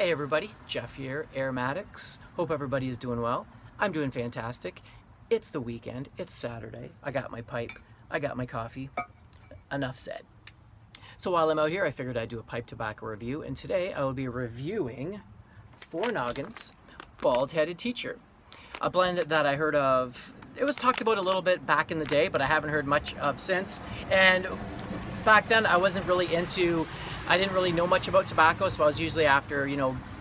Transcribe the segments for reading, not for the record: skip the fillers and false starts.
Hey everybody, Jeff here, Aromatics. Hope everybody is doing well. I'm doing fantastic. It's the weekend, it's Saturday. I got my pipe, I got my coffee. Enough said. So while I'm out here, I figured I'd do a pipe tobacco review, and today I will be reviewing 4noggins Bald-Headed Teacher. A blend that I heard of, it was talked about a little bit back in the day, but I haven't heard much of since. And back then I didn't really know much about tobacco, so I was usually after,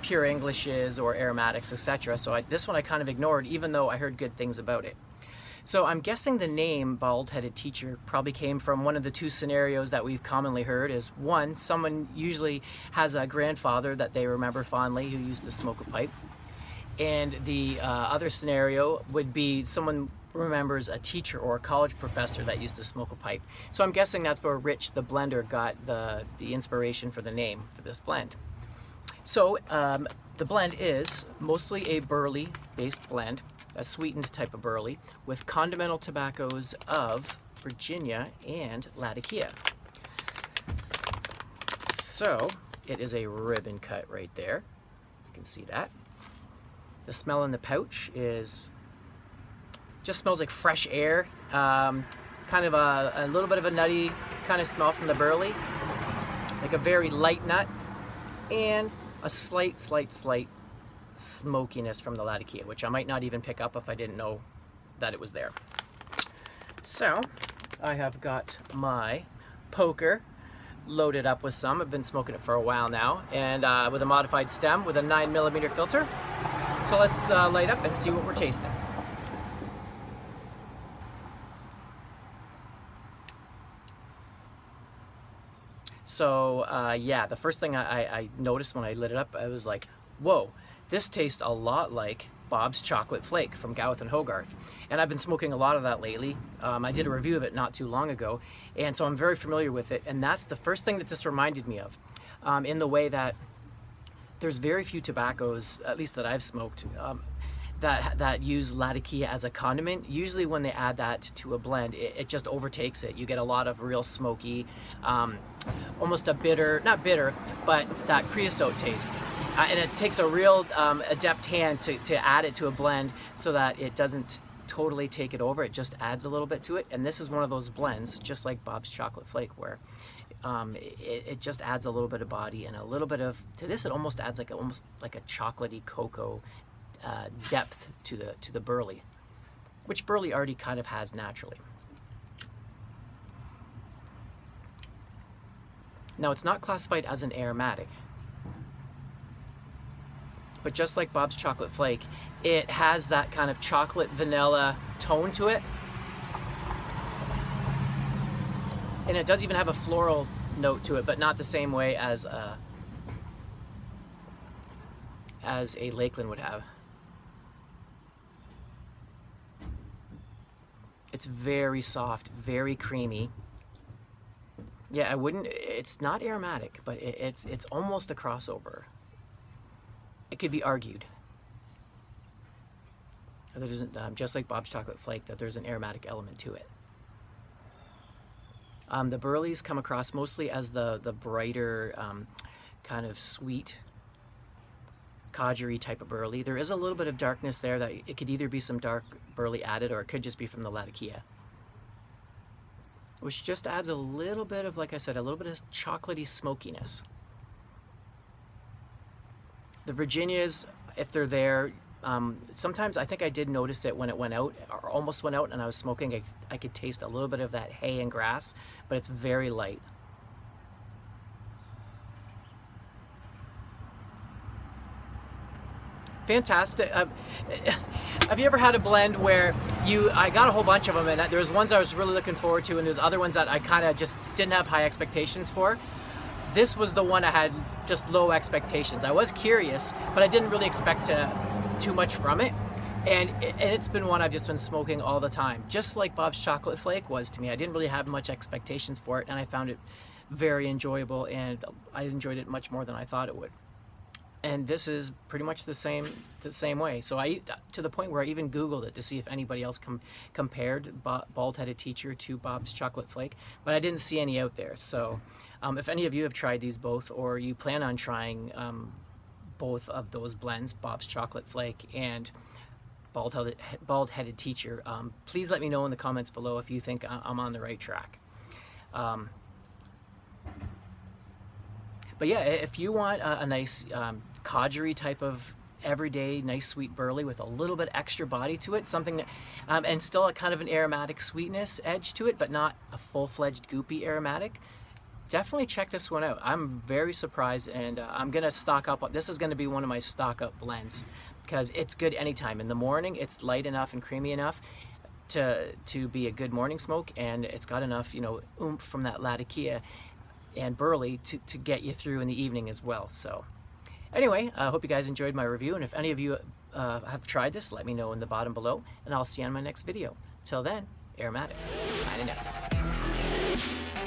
pure Englishes or aromatics, etc. So this one I kind of ignored, even though I heard good things about it. So I'm guessing the name Bald-Headed Teacher probably came from one of the two scenarios that we've commonly heard. Is one, someone usually has a grandfather that they remember fondly who used to smoke a pipe. And the other scenario would be someone remembers a teacher or a college professor that used to smoke a pipe. So I'm guessing that's where Rich the blender got the inspiration for the name for this blend. So the blend is mostly a burley based blend, a sweetened type of burley, with condimental tobaccos of Virginia and Latakia. So it is a ribbon cut right there. You can see that. The smell in the pouch just smells like fresh air, kind of a little bit of a nutty kind of smell from the burley, like a very light nut, and a slight smokiness from the latakia, which I might not even pick up if I didn't know that it was there. So I have got my poker loaded up with some. I've been smoking it for a while now, and with a modified stem with a 9mm filter. So let's light up and see what we're tasting. So yeah, the first thing I noticed when I lit it up, I was like, whoa, this tastes a lot like Bob's Chocolate Flake from Gowth and Hogarth. And I've been smoking a lot of that lately. I did a review of it not too long ago, and so I'm very familiar with it. And that's the first thing that this reminded me of, in the way that there's very few tobaccos, at least that I've smoked, that use latakia as a condiment. Usually when they add that to a blend, it just overtakes it. You get a lot of real smoky, almost a bitter, not bitter, but that creosote taste. And it takes a real adept hand to add it to a blend so that it doesn't totally take it over. It just adds a little bit to it. And this is one of those blends, just like Bob's Chocolate Flake, where it just adds a little bit of body and a little bit of, to this it almost adds almost like a chocolatey cocoa depth to the burley, which burley already kind of has naturally. Now it's not classified as an aromatic, but just like Bob's Chocolate Flake, it has that kind of chocolate vanilla tone to it. And it does even have a floral note to it, but not the same way as a Lakeland would have. It's very soft, very creamy. Yeah, it's not aromatic, but it's almost a crossover. It could be argued. There's, just like Bob's Chocolate Flake, that there's an aromatic element to it. The burleys come across mostly as the brighter, kind of sweet, codgery type of burley. There is a little bit of darkness there that it could either be some dark burley added, or it could just be from the latakia, which just adds a little bit of, like I said, a little bit of chocolatey smokiness. The Virginias, if they're there, sometimes I think I did notice it when it went out, or almost went out, and I was smoking. I could taste a little bit of that hay and grass, but it's very light. Fantastic. Have you ever had a blend where I got a whole bunch of them, and there was ones I was really looking forward to, and there's other ones that I kind of just didn't have high expectations for? This was the one I had just low expectations. I was curious, but I didn't really expect too much from it. And it's been one I've just been smoking all the time, just like Bob's Chocolate Flake was to me. I didn't really have much expectations for it, and I found it very enjoyable, and I enjoyed it much more than I thought it would. And this is pretty much the same way. So to the point where I even Googled it to see if anybody else compared Bald-Headed Teacher to Bob's Chocolate Flake, but I didn't see any out there. So if any of you have tried these both, or you plan on trying both of those blends, Bob's Chocolate Flake and Bald-Headed Teacher. Please let me know in the comments below if you think I'm on the right track. But yeah, if you want a nice codgery type of everyday nice sweet burley with a little bit extra body to it, something that, and still a kind of an aromatic sweetness edge to it, but not a full-fledged goopy aromatic, definitely check this one out. I'm very surprised, and I'm gonna stock up. This is gonna be one of my stock up blends because it's good anytime. In the morning, it's light enough and creamy enough to be a good morning smoke, and it's got enough, you know, oomph from that latakia and burley to get you through in the evening as well. So anyway, I hope you guys enjoyed my review, and if any of you have tried this, let me know in the bottom below, and I'll see you on my next video. Till then, Aromatics, signing out.